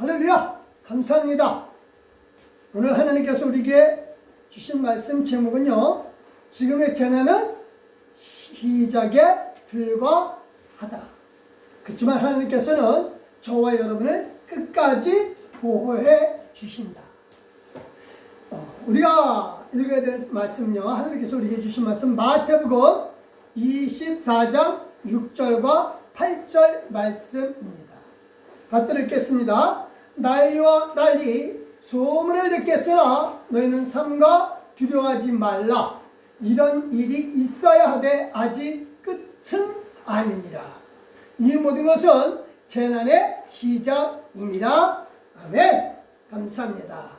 할렐루야! 감사합니다. 오늘 하나님께서 우리에게 주신 말씀 제목은요, 지금의 재난은 시작에 불과하다. 그렇지만 하나님께서는 저와 여러분을 끝까지 보호해 주신다. 우리가 읽어야 될 말씀은요, 하나님께서 우리에게 주신 말씀 마태복음 24장 6절과 8절 말씀입니다. 받들어 읽겠습니다. 난리와 난리 소문을 듣겠으나 너희는 삼가 두려워하지 말라. 이런 일이 있어야 하되 아직 끝은 아니니라. 이 모든 것은 재난의 시작이니라. 아멘. 감사합니다.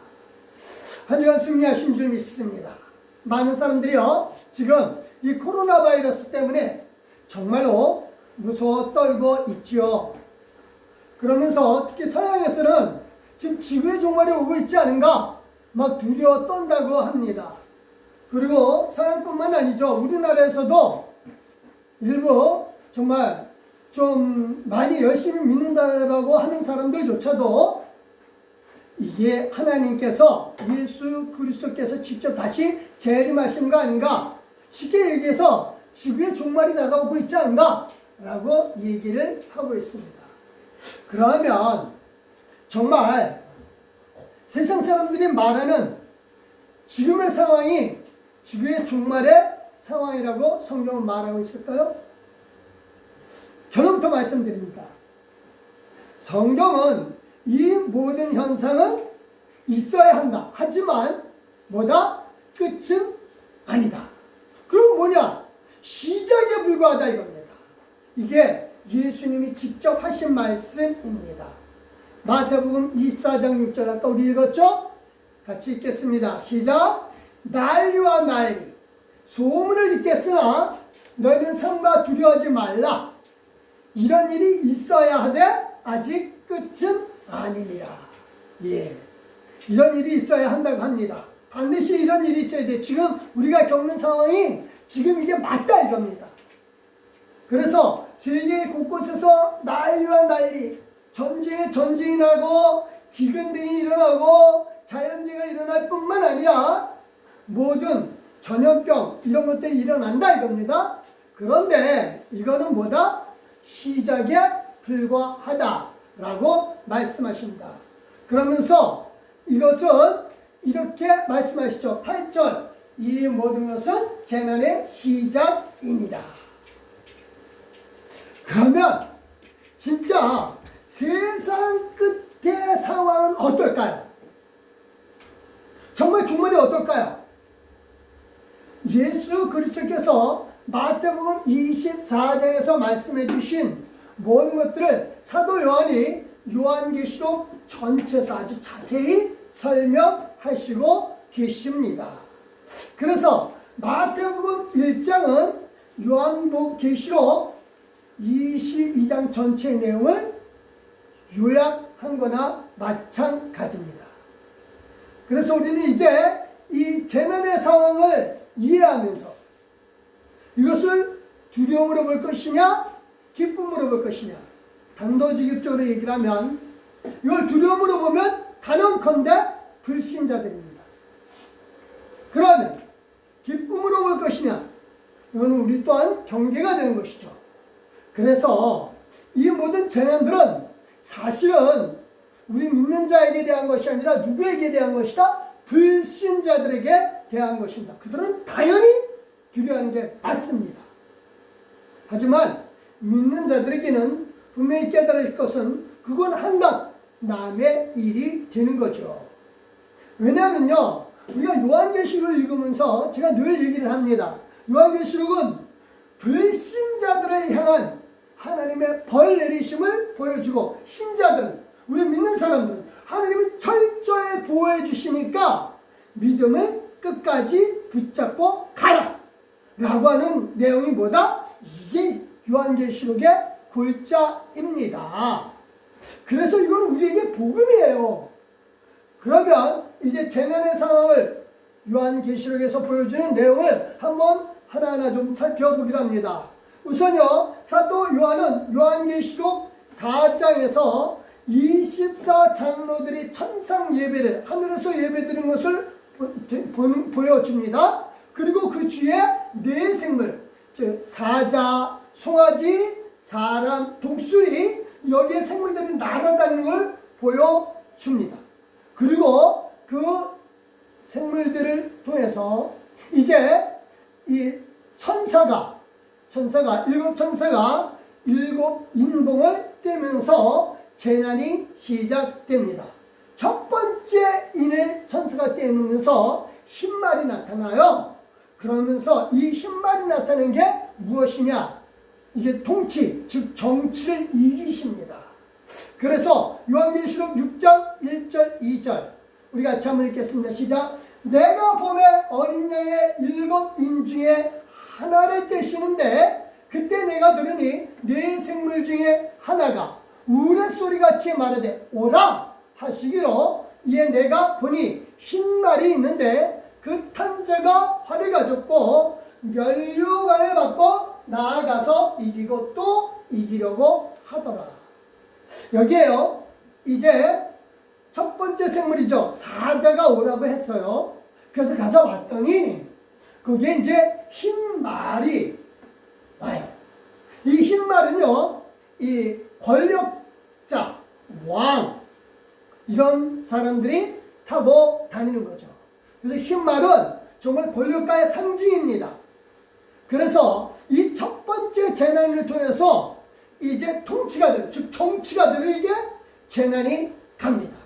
한 주간 승리하신 줄 믿습니다. 많은 사람들이요, 지금 이 코로나 바이러스 때문에 정말로 무서워 떨고 있지요. 그러면서 특히 서양에서는 지금 지구의 종말이 오고 있지 않은가 막 두려워 떤다고 합니다. 그리고 서양뿐만 아니죠. 우리나라에서도 일부 정말 좀 많이 열심히 믿는다라고 하는 사람들조차도 이게 하나님께서 예수 그리스도께서 직접 다시 재림하신 거 아닌가, 쉽게 얘기해서 지구의 종말이 다가오고 있지 않은가 라고 얘기를 하고 있습니다. 그러면 정말 세상 사람들이 말하는 지금의 상황이 지구의 종말의 상황이라고 성경은 말하고 있을까요? 결론부터 말씀드립니다. 성경은 이 모든 현상은 있어야 한다. 하지만 뭐다? 끝은 아니다. 그럼 뭐냐? 시작에 불과하다 이겁니다. 이게 예수님이 직접 하신 말씀입니다. 마태복음 24장 6절 아까 우리 읽었죠? 같이 읽겠습니다. 시작. 난리와 난리 소문을 듣겠으나 너희는 삼가 두려워하지 말라. 이런 일이 있어야 하되 아직 끝은 아니니라. 예, 이런 일이 있어야 한다고 합니다. 반드시 이런 일이 있어야 돼. 지금 우리가 겪는 상황이 지금 이게 맞다 이겁니다. 그래서 세계 곳곳에서 난리와 난리, 전쟁에 전쟁이 나고 기근 등이 일어나고 자연재해가 일어날 뿐만 아니라 모든 전염병 이런 것들이 일어난다 이겁니다. 그런데 이거는 뭐다? 시작에 불과하다라고 말씀하십니다. 그러면서 이것은 이렇게 말씀하시죠. 8절, 이 모든 것은 재난의 시작입니다. 그러면 진짜 세상 끝의 상황은 어떨까요? 정말 종말이 어떨까요? 예수 그리스도께서 마태복음 24장에서 말씀해 주신 모든 것들을 사도 요한이 요한계시록 전체에서 아주 자세히 설명하시고 계십니다. 그래서 마태복음 1장은 요한계시록 22장 전체의 내용을 요약한 거나 마찬가지입니다. 그래서 우리는 이제 이 재난의 상황을 이해하면서 이것을 두려움으로 볼 것이냐 기쁨으로 볼 것이냐, 단도직입적으로 얘기를 하면 이걸 두려움으로 보면 단언컨대 불신자들입니다. 그러면 기쁨으로 볼 것이냐, 이거는 우리 또한 경계가 되는 것이죠. 그래서 이 모든 재난들은 사실은 우리 믿는 자에게 대한 것이 아니라 누구에게 대한 것이다? 불신자들에게 대한 것입니다. 그들은 당연히 두려워하는 게 맞습니다. 하지만 믿는 자들에게는 분명히 깨달을 것은 그건 한낱 남의 일이 되는 거죠. 왜냐하면요, 우리가 요한계시록을 읽으면서 제가 늘 얘기를 합니다. 요한계시록은 불신자들을 향한 하나님의 벌 내리심을 보여주고, 신자들은, 우리 믿는 사람들은 하나님이 철저히 보호해 주시니까 믿음을 끝까지 붙잡고 가라 라고 하는 내용이 뭐다? 이게 요한계시록의 골자입니다. 그래서 이건 우리에게 복음이에요. 그러면 이제 재난의 상황을 요한계시록에서 보여주는 내용을 한번 하나하나 좀 살펴보기로 합니다. 우선요, 사도 요한은 요한계시록 4장에서 24 장로들이 천상 예배를 하늘에서 예배드리는 것을 보여줍니다. 그리고 그 주에 네 생물, 즉 사자, 송아지, 사람, 독수리, 여기에 생물들이 날아다니는 걸 보여줍니다. 그리고 그 생물들을 통해서 이제 이 일곱 천사가 일곱 인봉을 떼면서 재난이 시작됩니다. 첫 번째 인을 천사가 떼면서 흰말이 나타나요. 그러면서 이 흰말이 나타나는 게 무엇이냐? 이게 통치, 즉 정치를 이기십니다. 그래서 요한계시록 6장 1절 2절 우리 같이 한번 읽겠습니다. 시작. 내가 봄에 어린 양의 일곱 인 중에 하나를 떼시는데 그때 내가 들으니 네 생물 중에 하나가 우레소리같이 말하되 오라 하시기로 이에 내가 보니 흰 말이 있는데 그 탄자가 활을 가졌고 면류관을 받고 나아가서 이기고 또 이기려고 하더라. 여기에요. 이제 첫 번째 생물이죠. 사자가 오라고 했어요. 그래서 가서 왔더니 거기에 이제 흰 말이 와요. 이 흰 말은요, 이 권력자, 왕 이런 사람들이 타고 다니는 거죠. 그래서 흰 말은 정말 권력가의 상징입니다. 그래서 이 첫 번째 재난을 통해서 이제 통치가들, 즉 정치가들에게 재난이 갑니다.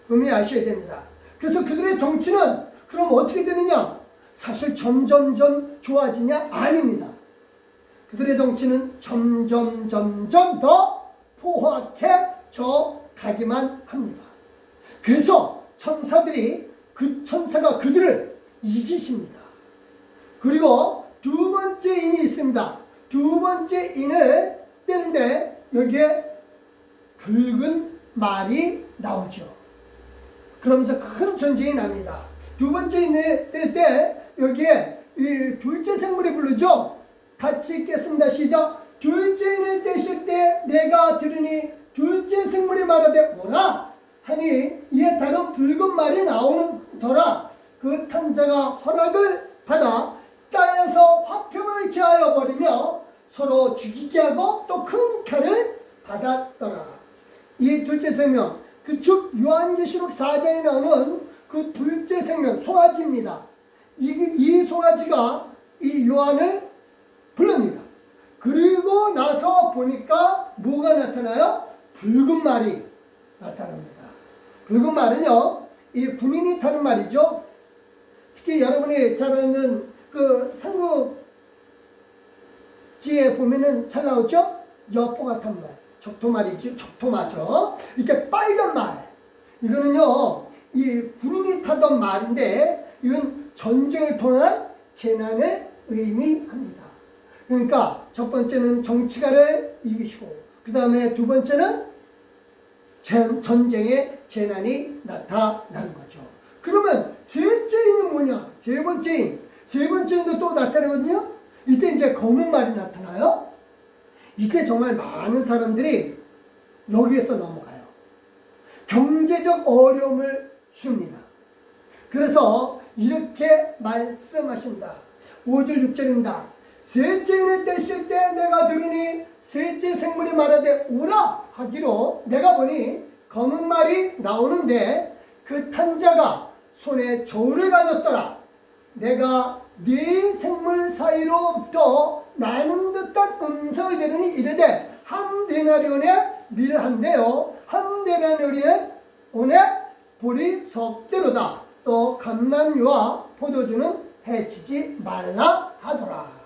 분명히 아셔야 됩니다. 그래서 그들의 정치는 그럼 어떻게 되느냐? 사실 점점점 좋아지냐? 아닙니다. 그들의 정치는 점점 더 포악해져 가기만 합니다. 그래서 천사가 그들을 이기십니다. 그리고 두 번째 인이 있습니다. 두 번째 인을 떼는데 여기에 붉은 말이 나오죠. 그러면서 큰 전쟁이 납니다. 두 번째 인을 뗄 때 여기에 이 둘째 생물이 부르죠. 같이 읽겠습니다. 시작. 둘째 인을 떼실 때 내가 들으니 둘째 생물이 말하되 오라 하니 이에 다른 붉은 말이 나오는더라. 그 탄자가 허락을 받아 땅에서 화평을 제하여 버리며 서로 죽이게 하고 또 큰 칼을 받았더라. 이 둘째 생명, 즉 요한계시록 4장에 나오는 그 둘째 생명 송아지입니다. 이 송아지가 이 요한을 부릅니다. 그리고 나서 보니까 뭐가 나타나요? 붉은 말이 나타납니다. 붉은 말은요, 이 군인이 타는 말이죠. 특히 여러분이 잘 아는 그 삼국지에 보면은 잘 나오죠? 여포 같은 말, 적토말이죠. 적토마죠. 이렇게 빨간 말. 이거는요, 이 군인이 타던 말인데, 이건 전쟁을 통한 재난을 의미합니다. 그러니까 첫 번째는 정치가를 이기시고, 그 다음에 두 번째는 전쟁의 재난이 나타나는 거죠. 그러면 셋째 인은 뭐냐? 세 번째 인도 또 나타나거든요. 이때 이제 검은 말이 나타나요. 이때 정말 많은 사람들이 여기에서 넘어가요. 경제적 어려움을 줍니다. 그래서 이렇게 말씀하신다. 5절 6절입니다. 셋째 인을 떼실 때 내가 들으니 셋째 생물이 말하되 오라 하기로 내가 보니 검은 말이 나오는데 그 탄자가 손에 저울을 가졌더라. 내가 네 생물 사이로부터 나는 듯한 음성을 들으니 이르되 한 데나리온에 밀한데요 한 데나리온에 보리 석대로다. 또 감람유와 포도주는 해치지 말라 하더라.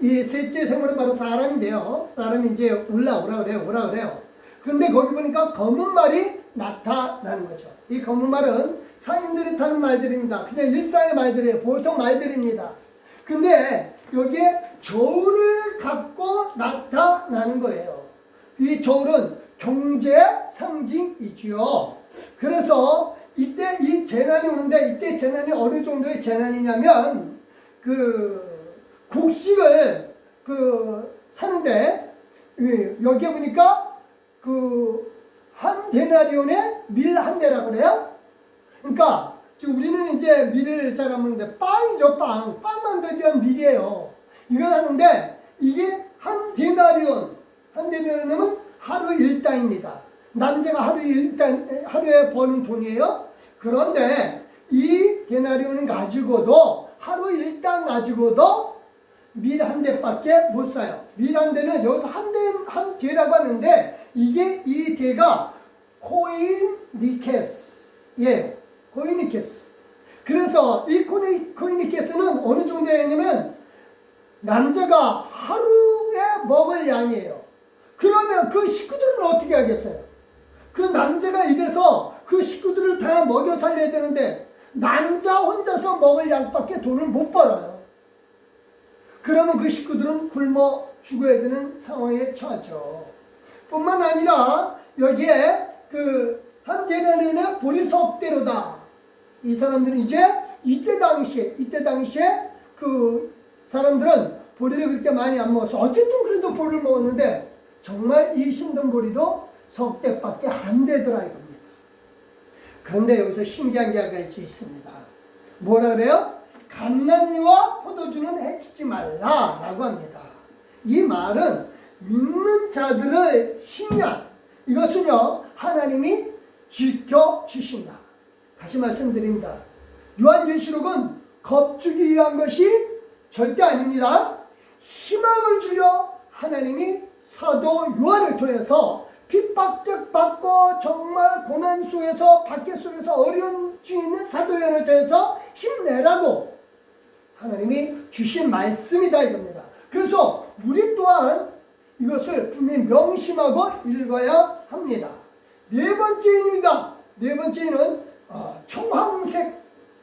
이 셋째 생물은 바로 사람인데요. 사람이 이제 오라 그래요. 그런데 거기 보니까 검은 말이 나타나는 거죠. 이 검은 말은 상인들이 타는 말들입니다. 그냥 일상의 말들이에요. 보통 말들입니다. 근데 여기에 저울을 갖고 나타나는 거예요. 이 저울은 경제의 상징이지요. 그래서 이때 이 재난이 오는데 이때 재난이 어느 정도의 재난이냐면 곡식을 사는데 여기에 보니까 한 데나리온에 밀 한 대라고 그래요. 그러니까 지금 우리는 이제 밀을 잘 안 먹는데 빵이죠. 빵 만들기 위한 밀이에요. 이걸 하는데 이게 한 데나리온이면 하루 일당입니다. 남자가 하루에 버는 돈이에요. 그런데 이 데나리온을 가지고도 하루 일당 가지고도 밀 한 대밖에 못 사요. 밀 한 대는 여기서 한 대라고 하는데 이 대가 코이니케스예요. 코이니케스. 그래서 이 코이니케스는 어느 정도냐면 남자가 하루에 먹을 양이에요. 그러면 그 식구들은 어떻게 하겠어요? 그 남자가 이래서 그 식구들을 다 먹여 살려야 되는데 남자 혼자서 먹을 양밖에 돈을 못 벌어요. 그러면 그 식구들은 굶어 죽어야 되는 상황에 처하죠. 뿐만 아니라 여기에 한 데나리온의 보리 석대로다. 이 사람들은 이때 당시에 그 사람들은 보리를 그렇게 많이 안 먹었어. 어쨌든 그래도 보리를 먹었는데 정말 이 신등보리도 석대밖에 안 되더라 이겁니다. 그런데 여기서 신기한 게 한 가지 있습니다. 뭐라 그래요? 감난유와 포도주는 해치지 말라라고 합니다. 이 말은 믿는 자들의 식량 이것은요 하나님이 지켜주신다. 다시 말씀드립니다. 요한계시록은 겁주기 위한 것이 절대 아닙니다. 희망을 주려 하나님이 사도 요한을 통해서 핍박받고 정말 고난 속에서 박해 속에서 어려운 중에 있는 사도 요한을 통해서 힘내라고 하나님이 주신 말씀이다 이겁니다. 그래서 우리 또한 이것을 분명히 명심하고 읽어야 합니다. 네 번째입니다. 네 번째는 청황색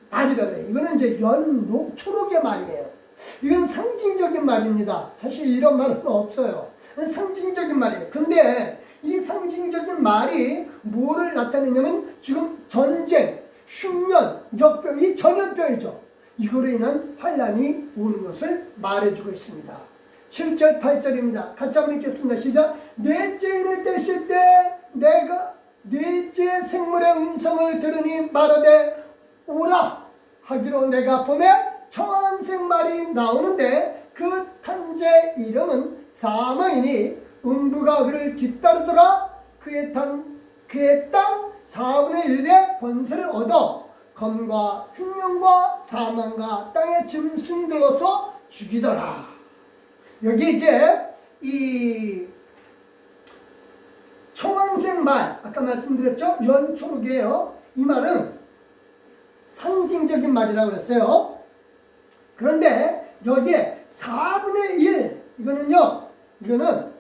말이라고 해요. 이거는 이제 연녹초록의 말이에요. 이건 상징적인 말입니다. 사실 이런 말은 없어요. 상징적인 말이에요. 근데 이 상징적인 말이 뭐를 나타내냐면 지금 전쟁, 흉년, 역병, 이 전염병이죠. 이거로 인한 환란이 오는 것을 말해주고 있습니다. 7절 8절입니다. 같이 한번 읽겠습니다. 시작. 넷째 인을 떼실 때 내가 넷째 생물의 음성을 들으니 말하되 오라 하기로 내가 보내 청황색 말이 나오는데 그 탄자의 이름은 사망이니 음부가 그를 뒤따르더라. 그의 땅 4분의 1의 권세를 얻어 검과 흉년과 사망과 땅의 짐승들로서 죽이더라. 여기 이제 이 청황색 말 아까 말씀드렸죠? 연초록이에요. 이 말은 상징적인 말이라고 그랬어요. 그런데 여기에 4분의 1 이거는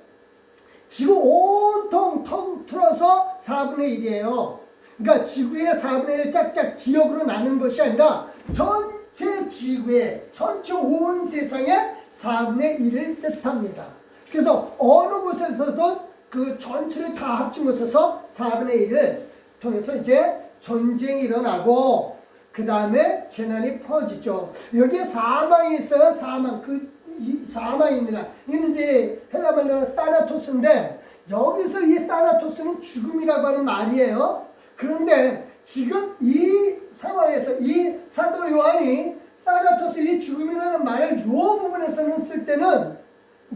지구 온통 통틀어서 4분의 1이에요. 그러니까 지구의 4분의 1 짝짝 지역으로 나눈 것이 아니라 전체 지구의 전체 온 세상의 4분의 1을 뜻합니다. 그래서 어느 곳에서든 그 전체를 다 합친 곳에서 4분의 1을 통해서 이제 전쟁이 일어나고 그 다음에 재난이 퍼지죠. 여기에 사망이 있어요. 사망. 사망입니다. 이는 이제 헬라 말로 타나토스인데 여기서 이 타나토스는 죽음이라고 하는 말이에요. 그런데 지금 이 상황에서 이 사도 요한이 타나토스 이 죽음이라는 말을 이 부분에서는 쓸 때는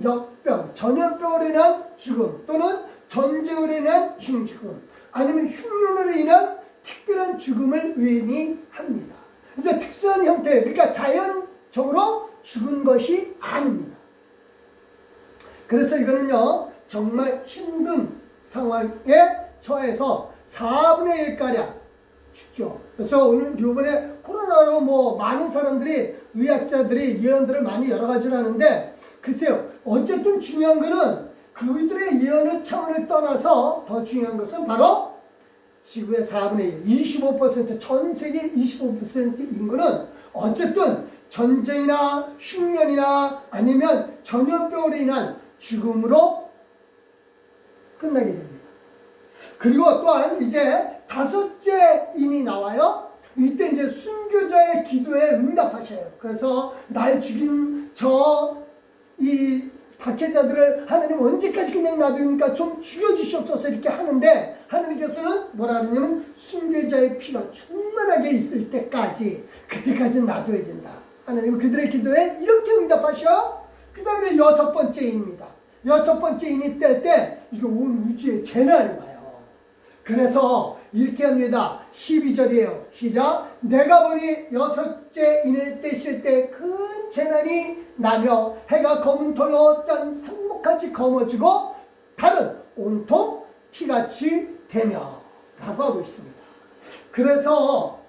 역병, 전염병으로 인한 죽음 또는 전쟁으로 인한 죽음 아니면 흉년으로 인한 특별한 죽음을 의미합니다. 그래서 특수한 형태, 그러니까 자연적으로 죽은 것이 아닙니다. 그래서 이거는요 정말 힘든 상황에 처해서 4분의 1가량 죽죠. 그래서 오늘 이번에 코로나로 뭐 많은 사람들이 의학자들이 예언들을 많이 여러 가지를 하는데 글쎄요 어쨌든 중요한 거는 그들의 예언을 차원을 떠나서 더 중요한 것은 바로 지구의 4분의 1, 25% 전 세계 25% 인구는 어쨌든 전쟁이나 흉년이나 아니면 전염병으로 인한 죽음으로 끝나게 됩니다. 그리고 또한 이제 5째 인이 나와요. 이때 이제 순교자의 기도에 응답하셔요. 그래서 날 죽인 이 박해자들을 하나님 언제까지 그냥 놔두니까 좀 죽여주시옵소서 이렇게 하는데 하나님께서는 뭐라 하냐면 순교자의 피가 충만하게 있을 때까지 그때까지는 놔둬야 된다. 하나님은 그들의 기도에 이렇게 응답하셔. 그 다음에 여섯 번째 인입니다. 여섯 번째 인이 뗄 때 이게 온 우주의 재난이 와요. 그래서 이렇게 합니다. 12절이에요. 시작. 내가 보니 여섯째 인을 떼실 때 큰 재난이 나며 해가 검은 털로 짠 상목같이 검어지고 달은 온통 피같이 되며 라고 하고 있습니다. 그래서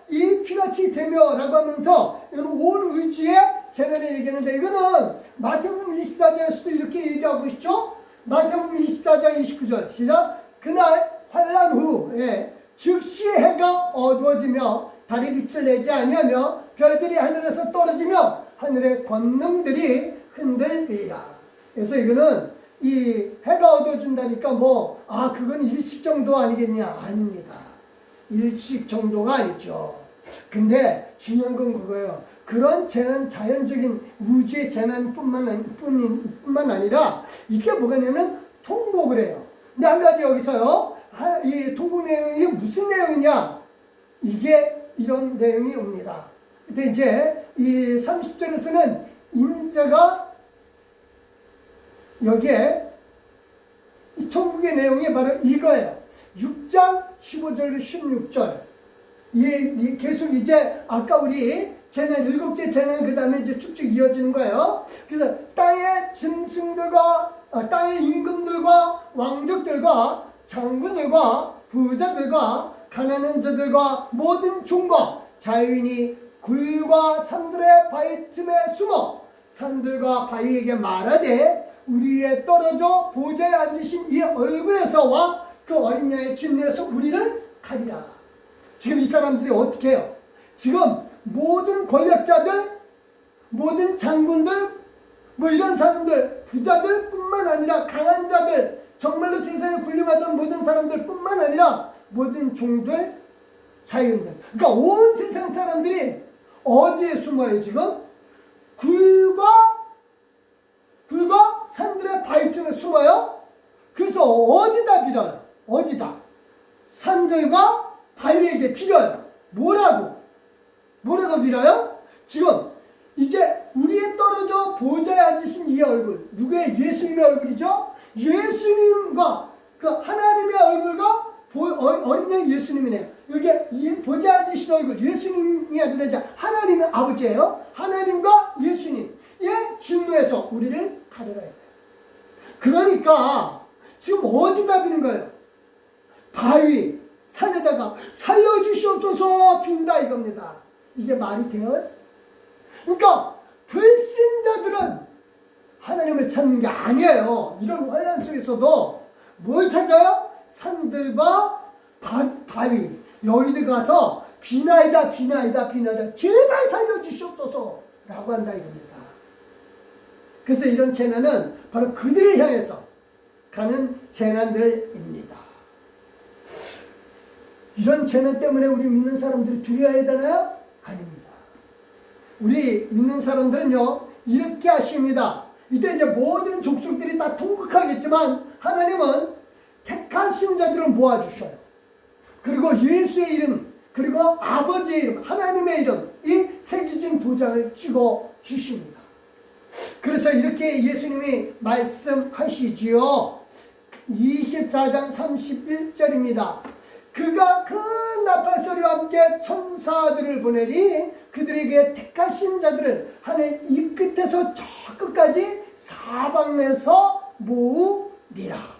이 피같이 되며 라고 하면서 온 우주의 재난을 얘기하는데 이거는 마태복음 24장에서도 이렇게 얘기하고 있죠. 마태복음 24장 29절 시작. 그날 환란 후에 즉시 해가 어두워지며 달이 빛을 내지 아니하며 별들이 하늘에서 떨어지며 하늘의 권능들이 흔들리리라. 그래서 이거는 이 해가 어두워진다니까 그건 일식 정도 아니겠냐? 아닙니다. 일식 정도가 아니죠. 근데 중요한 건 그거예요. 그런 재난, 자연적인 우주의 재난뿐만 아니라 이게 뭐냐면 통곡을 해요. 근데 한 가지 여기서요. 이 통곡 내용이 무슨 내용이냐? 이게 이런 내용이 옵니다. 근데 이제 이 30절에서는 인자가 여기에 이 통곡의 내용이 바로 이거예요. 6장 15절 16절. 이 계속 이제 아까 우리 재난 일곱째 재난 그 다음에 이제 쭉쭉 이어지는 거예요. 그래서 땅의 짐승들과 땅의 임금들과 왕족들과 장군들과 부자들과 가난한 자들과 모든 종과 자유인이 굴과 산들의 바위 틈에 숨어 산들과 바위에게 말하되 우리 위에 떨어져 보좌에 앉으신 이 얼굴에서와 그 어린 양의 진리에서 우리를 가리라. 지금 이 사람들이 어떻게 해요? 지금 모든 권력자들, 모든 장군들, 이런 사람들, 부자들 뿐만 아니라 강한 자들, 정말로 세상에 군림하던 모든 사람들 뿐만 아니라 모든 종들, 자유인들. 그러니까 온 세상 사람들이 어디에 숨어요 지금? 굴과 산들의 바위 틈에 숨어요. 그래서 어디다 빌어요? 어디다? 산들과 바위에게 빌어요. 뭐라고 빌어요? 지금 이제 우리에 떨어져 보좌에 앉으신 이 얼굴, 누구의? 예수님의 얼굴이죠. 예수님과 그 하나님의 얼굴과 어린 양 예수님이네요. 여기 보좌에 앉으신 얼굴 예수님이 아니라 이제 하나님의 아버지예요. 하나님과 예수님의 진노에서 우리를 가려야 돼요. 그러니까 지금 어디다 비는 거예요? 바위, 산에다가 살려주시옵소서 빈다 이겁니다. 이게 말이 돼요? 그러니까 불신자들은 하나님을 찾는 게 아니에요. 이런 환란 속에서도 뭘 찾아요? 산들과 바위, 여기들 가서 비나이다 제발 살려주시옵소서 라고 한다 이겁니다. 그래서 이런 재난은 바로 그들을 향해서 가는 재난들입니다. 이런 재난 때문에 우리 믿는 사람들이 두려워해야 되나요? 아닙니다. 우리 믿는 사람들은요 이렇게 하십니다. 이때 이제 모든 족속들이 다 통곡하겠지만 하나님은 택하신 자들을 모아주셔요. 그리고 예수의 이름, 그리고 아버지의 이름, 하나님의 이름, 이 새겨진 도장을 찍어 주십니다. 그래서 이렇게 예수님이 말씀하시지요. 24장 31절입니다. 그가 큰 나팔소리와 함께 천사들을 보내니 그들에게 택하신 자들을 하늘 이 끝에서 저 끝까지 사방에서 모으리라.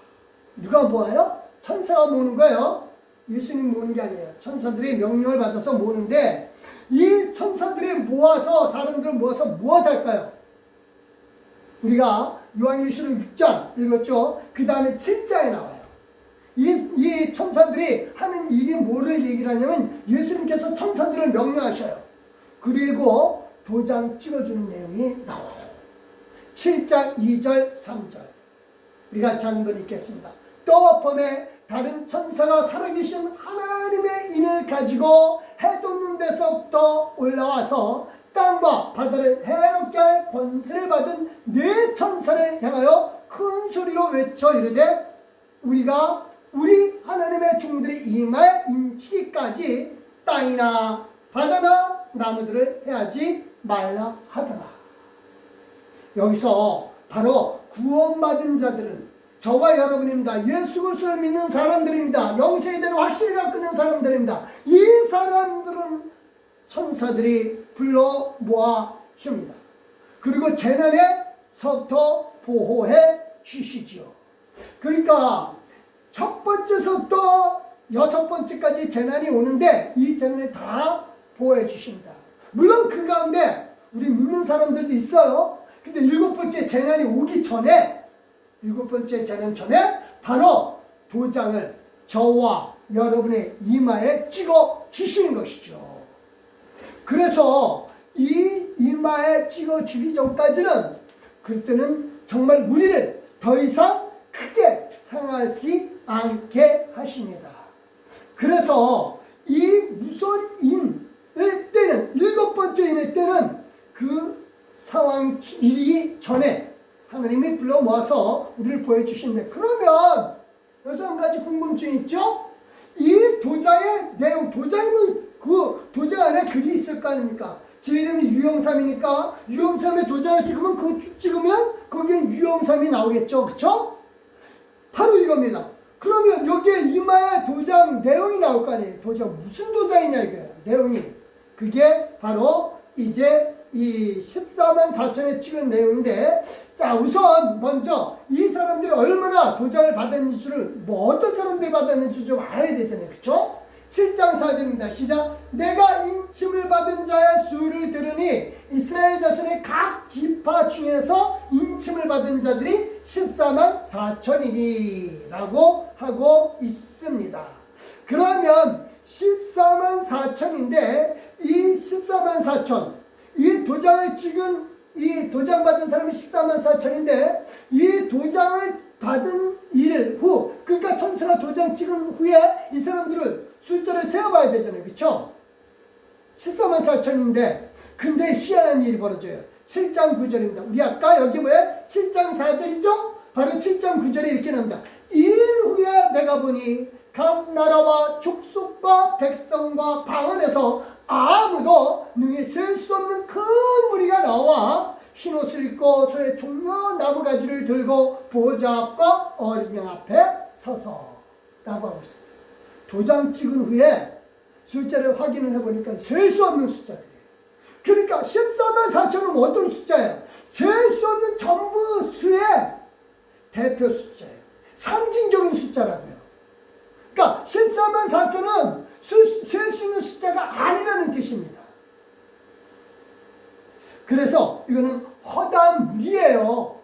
누가 모아요? 천사가 모으는 거예요. 예수님 모으는 게 아니에요. 천사들이 명령을 받아서 모으는데 이 천사들이 모아서 사람들을 모아서 무엇 할까요? 우리가 요한계시록 6장 읽었죠. 그 다음에 7장에 나와요. 이 천사들이 하는 일이 뭐를 얘기를 하냐면 예수님께서 천사들을 명령하셔요. 그리고 도장 찍어주는 내용이 나와요. 7장 2절 3절 우리 같이 한번 읽겠습니다. 또 밤에 다른 천사가 살아계신 하나님의 인을 가지고 해 돋는 데서부터 올라와서 땅과 바다를 해롭게 할 권세를 받은 네 천사를 향하여 큰 소리로 외쳐 이르되 우리가 우리 하나님의 종들의 이마에 인치기까지 땅이나 바다나 나무들을 해하지 말라 하더라. 여기서 바로 구원받은 자들은 저와 여러분입니다. 예수 그리스도를 믿는 사람들입니다. 영생에 대한 확신을 갖고 있는 사람들입니다. 이 사람들은 천사들이 불러 모아 줍니다. 그리고 재난에서부터 보호해 주시지요. 그러니까 첫 번째서부터 여섯 번째까지 재난이 오는데 이 재난을 다 보호해 주십니다. 물론 그 가운데 우리 믿는 사람들도 있어요. 근데 일곱 번째 재난이 오기 전에 일곱 번째 재난 전에 바로 도장을 저와 여러분의 이마에 찍어 주시는 것이죠. 그래서 이 이마에 찍어 주기 전까지는 그때는 정말 우리를 더 이상 크게 상하지 않게 하십니다. 그래서 이 무서운 인을 때는 일곱 번째 인일 때는 그 상황 일이 전에 하나님이 불러 모아서 우리를 보여주신대. 그러면 여기서 한 가지 궁금증이 있죠? 이 도장의 내용, 도장이면 그 도장 안에 글이 있을 거 아닙니까? 제 이름이 유영삼이니까 유영삼의 도장을 찍으면 그 찍으면 거기에 유영삼이 나오겠죠, 그렇죠? 바로 이겁니다. 그러면 여기에 이마에 도장 내용이 나올 거 아니에요? 도장 무슨 도장이냐 이거예요. 내용이 그게 바로 이제 이 14만 4천에 찍은 내용인데, 자 우선 먼저 이 사람들이 얼마나 도장을 받았는지를 어떤 사람들이 받았는지 좀 알아야 되잖아요, 그렇죠? 7장 4절입니다. 시작. 내가 인침을 받은 자의 수를 들으니 이스라엘 자손의 각 지파 중에서 인침을 받은 자들이 14만 4천이니 라고 하고 있습니다. 그러면 14만 4천인데 이 14만 4천 이 도장을 찍은 이 도장 받은 사람이 14만 4천인데 이 도장을 받은 일 후, 그러니까 천사가 도장 찍은 후에 이 사람들을 숫자를 세어봐야 되잖아요, 그렇죠? 14만 4천인데 근데 희한한 일이 벌어져요. 7장 9절입니다. 우리 아까 여기 뭐예요? 7장 4절이죠? 바로 7장 9절에 이렇게 나옵니다. 일 후에 내가 보니 각 나라와 족속과 백성과 방언에서 아무도 능히 셀 수 없는 큰 무리가 나와 흰옷을 입고 손에 종려 나무가지를 들고 보좌 앞과 어린 양 앞에 서서 라고 하고 있습니다. 도장 찍은 후에 숫자를 확인을 해보니까 셀 수 없는 숫자들이에요. 그러니까 14만 4천은 어떤 숫자예요? 셀 수 없는 전부 수의 대표 숫자예요. 상징적인 숫자라고요. 그러니까 14만 4천은 셀 수 있는 숫자가 아니라는 뜻입니다. 그래서 이거는 허다한 무리예요.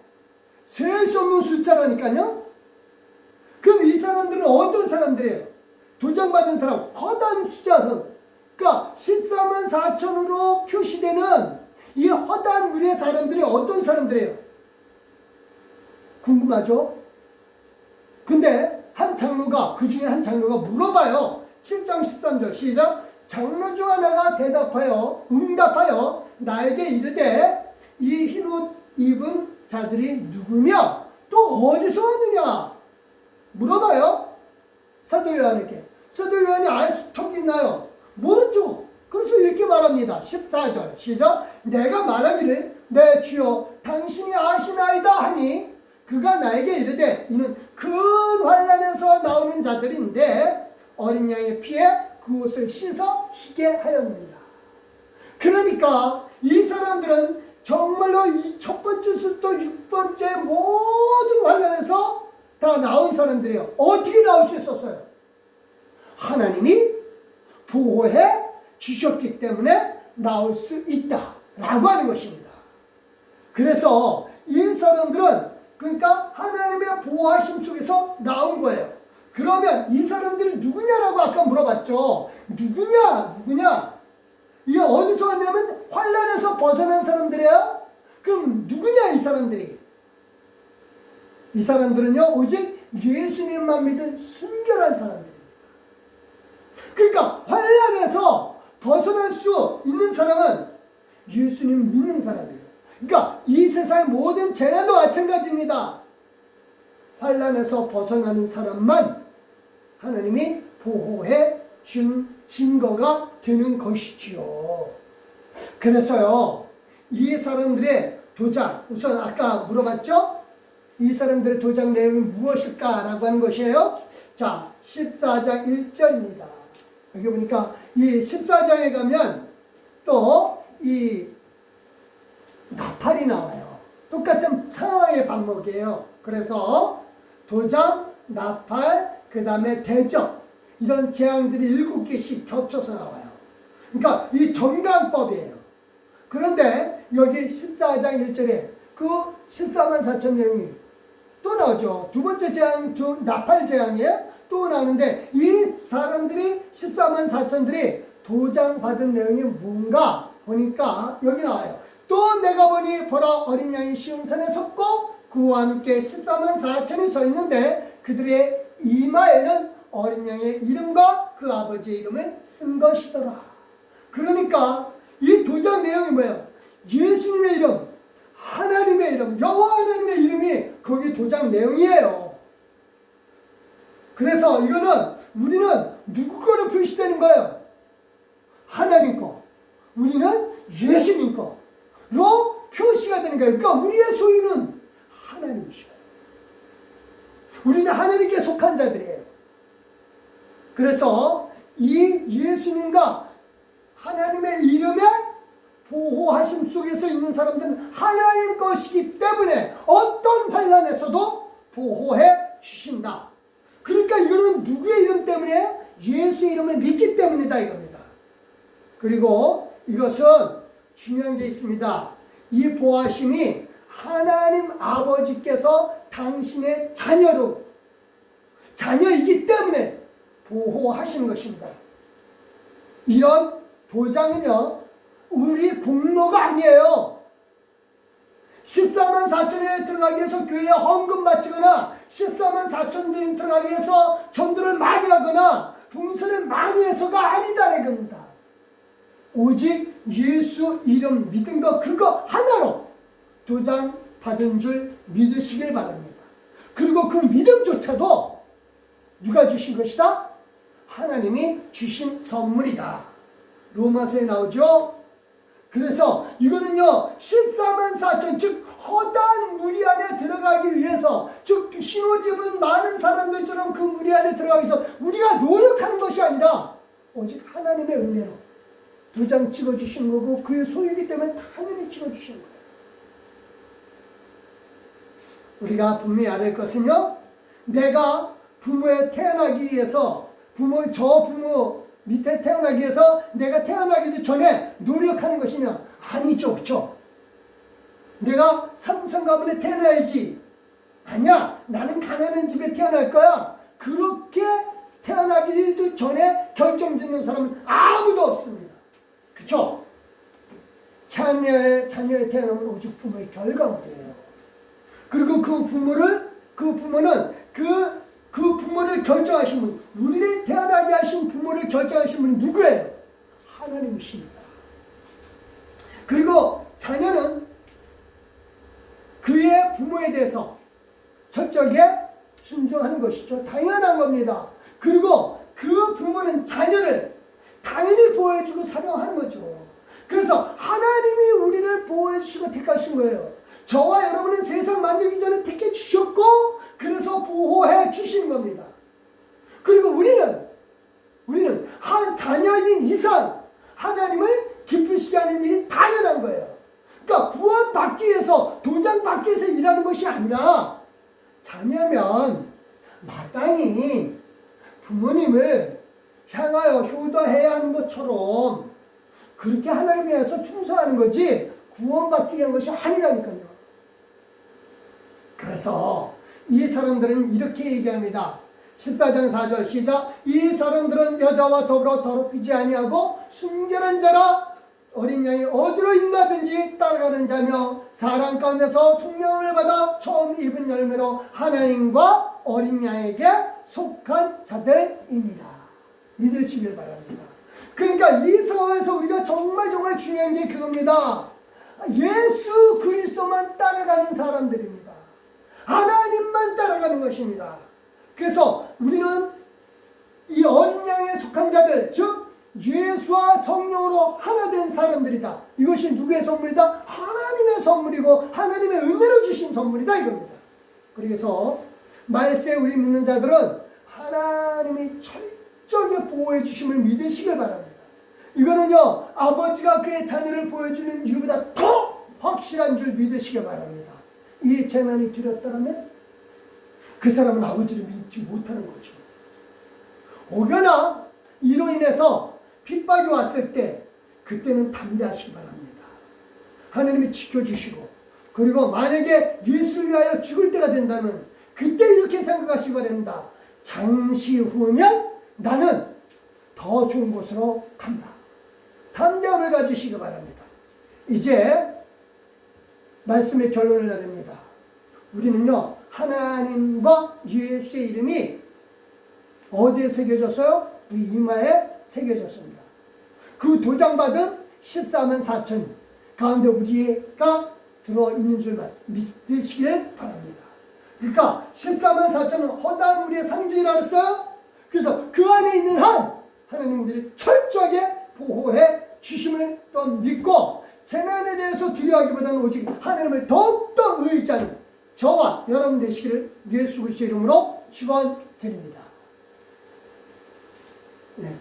셀 수 없는 숫자라니까요. 그럼 이 사람들은 어떤 사람들이에요? 도장받은 사람, 허다한 숫자서. 그러니까 14만 4천으로 표시되는 이 허다한 무리의 사람들이 어떤 사람들이에요? 궁금하죠? 근데 한 장로가, 그 중에 한 장로가 물어봐요. 7장 13절 시작. 장로 중 하나가 응답하여 나에게 이르되 이 흰옷 입은 자들이 누구며 또 어디서 왔느냐 물어봐요. 사도 요한에게. 사도 요한이 알 턱이 있나요? 모르죠. 그래서 이렇게 말합니다. 14절 시작. 내가 말하기를 내 주여 당신이 아시나이다 하니 그가 나에게 이르되 이는 큰 환난에서 나오는 자들인데 어린 양의 피에 그 옷을 씻어 희게 하였느니라. 그러니까 이 사람들은 정말로 이 첫 번째부터 6번째 모든 환난에서 다 나온 사람들이에요. 어떻게 나올 수 있었어요? 하나님이 보호해 주셨기 때문에 나올 수 있다라고 하는 것입니다. 그래서 이 사람들은 그러니까 하나님의 보호하심 속에서 나온 거예요. 그러면 이 사람들은 누구냐라고 아까 물어봤죠. 누구냐? 이게 어디서 왔냐면 환난에서 벗어난 사람들이에요. 그럼 누구냐 이 사람들이? 이 사람들은요 오직 예수님만 믿은 순결한 사람들입니다. 그러니까 환난에서 벗어날 수 있는 사람은 예수님 믿는 사람이에요. 그러니까 이 세상의 모든 재난도 마찬가지입니다. 환난에서 벗어나는 사람만 하나님이 보호해 준 증거가 되는 것이지요. 그래서요, 이 사람들의 도장, 우선 아까 물어봤죠? 이 사람들의 도장 내용이 무엇일까라고 하는 것이에요. 자, 14장 1절입니다. 여기 보니까 이 14장에 가면 또 이 나팔이 나와요. 똑같은 상황의 반복이에요. 그래서 도장, 나팔, 그 다음에 대접, 이런 재앙들이 7개씩 겹쳐서 나와요. 그러니까 이 정강법이에요. 그런데 여기 14장 1절에 그 14만 4천 명이 또 나오죠. 두 번째 재앙, 나팔 재앙이에요. 또 나오는데 이 사람들이 14만 4천들이 도장 받은 내용이 뭔가 보니까 여기 나와요. 또 내가 보니 보라 어린 양이 시온산에 섰고 그와 함께 14만 4천이 서 있는데 그들의 이마에는 어린 양의 이름과 그 아버지의 이름을 쓴 것이더라. 그러니까 이 도장 내용이 뭐예요? 예수님의 이름, 하나님의 이름, 여호와 하나님의 이름이 거기 도장 내용이에요. 그래서 이거는 우리는 누구 거로 표시되는 거예요? 하나님 거. 우리는 예수님 거로 표시가 되는 거예요. 그러니까 우리의 소유는 하나님이셔요. 우리는 하나님께 속한 자들이에요. 그래서 이 예수님과 하나님의 이름에 보호하심 속에서 있는 사람들은 하나님 것이기 때문에 어떤 환난에서도 보호해 주신다. 그러니까 이거는 누구의 이름 때문에? 예수의 이름을 믿기 때문이다 이겁니다. 그리고 이것은 중요한 게 있습니다. 이 보호하심이 하나님 아버지께서 당신의 자녀이기 때문에 보호하신 것입니다. 이런 도장은요, 우리 공로가 아니에요. 14만 4천에 들어가기 위해서 교회에 헌금 바치거나 14만 4천에 들어가기 위해서 전도를 많이 하거나 봉사를 많이 해서가 아니다라는 겁니다. 오직 예수 이름 믿은 거 그거 하나로 도장 받은 줄 믿으시길 바랍니다. 그리고 그 믿음조차도 누가 주신 것이다? 하나님이 주신 선물이다. 로마서에 나오죠. 그래서 이거는요 14만 4천 즉 허다한 무리 안에 들어가기 위해서 즉 신옷 입은 많은 사람들처럼 그 무리 안에 들어가기 위해서 우리가 노력하는 것이 아니라 오직 하나님의 은혜로 도장 찍어주신 거고 그의 소유이기 때문에 당연히 찍어주신 거예요. 우리가 분명히 알을 것은요, 내가 부모에 태어나기 위해서 저 부모 밑에 태어나기 위해서 내가 태어나기도 전에 노력하는 것이냐? 아니죠. 그렇죠? 내가 삼성 가문에 태어나야지. 아니야. 나는 가난한 집에 태어날 거야. 그렇게 태어나기도 전에 결정짓는 사람은 아무도 없습니다. 그렇죠? 자녀의 태어나면 오직 부모의 결과물이에요. 그리고 그 부모는 그 부모를 결정하신 분, 우리를 태어나게 하신 부모를 결정하신 분이 누구예요? 하나님이십니다. 그리고 자녀는 그의 부모에 대해서 철저하게 순종하는 것이죠. 당연한 겁니다. 그리고 그 부모는 자녀를 당연히 보호해주고 사랑하는 거죠. 그래서 하나님이 우리를 보호해주시고 택하신 거예요. 저와 여러분은 세상 만들기 전에 택해 주셨고 그래서 보호해 주신 겁니다. 그리고 우리는 한 자녀인 이상 하나님을 기쁘시게 하는 일이 당연한 거예요. 그러니까 구원받기 위해서 도장 받기 위해서 일하는 것이 아니라 자녀면 마땅히 부모님을 향하여 효도해야 하는 것처럼 그렇게 하나님 위해서 충성하는 거지 구원받기 위한 것이 아니라니까요. 그래서 이 사람들은 이렇게 얘기합니다. 14장 4절 시작. 이 사람들은 여자와 더불어 더럽히지 아니하고 순결한 자라 어린 양이 어디로 인도하든지 따라가는 자며 사람 가운데서 속량을 받아 처음 입은 열매로 하나님과 어린 양에게 속한 자들이니라. 믿으시길 바랍니다. 그러니까 이 상황에서 우리가 정말 중요한 게 그겁니다. 예수 그리스도만 따라가는 사람들입니다. 하나님만 따라가는 것입니다. 그래서 우리는 이 어린 양에 속한 자들, 즉 예수와 성령으로 하나 된 사람들이다. 이것이 누구의 선물이다? 하나님의 선물이고 하나님의 은혜로 주신 선물이다 이겁니다. 그래서 말세에 우리 믿는 자들은 하나님이 철저하게 보호해 주심을 믿으시길 바랍니다. 이거는요, 아버지가 그의 자녀를 보여주는 이유보다 더 확실한 줄 믿으시길 바랍니다. 이 재난이 두렵다면 그 사람은 아버지를 믿지 못하는 거죠. 혹여나 이로 인해서 핍박이 왔을 때 그때는 담대하시기 바랍니다. 하나님이 지켜주시고, 그리고 만약에 예수를 위하여 죽을 때가 된다면 그때 이렇게 생각하시기 바랍니다. 잠시 후면 나는 더 좋은 곳으로 간다. 담대함을 가지시기 바랍니다. 이제 말씀의 결론을 내립니다. 우리는요, 하나님과 예수의 이름이 어디에 새겨졌어요? 우리 이마에 새겨졌습니다. 그 도장받은 14만 4천 가운데 우리가 들어있는 줄 믿으시길 바랍니다. 그러니까 14만 4천은 허다한 우리의 상징이라 했어요. 그래서 그 안에 있는 한 하나님 우리를 철저하게 보호해 주심을 또 믿고, 재난에 대해서 두려워하기보다는 오직 하나님을 더욱더 의지하는 저와 여러분 되시기를 예수 그리스도의 이름으로 축원드립니다. 네.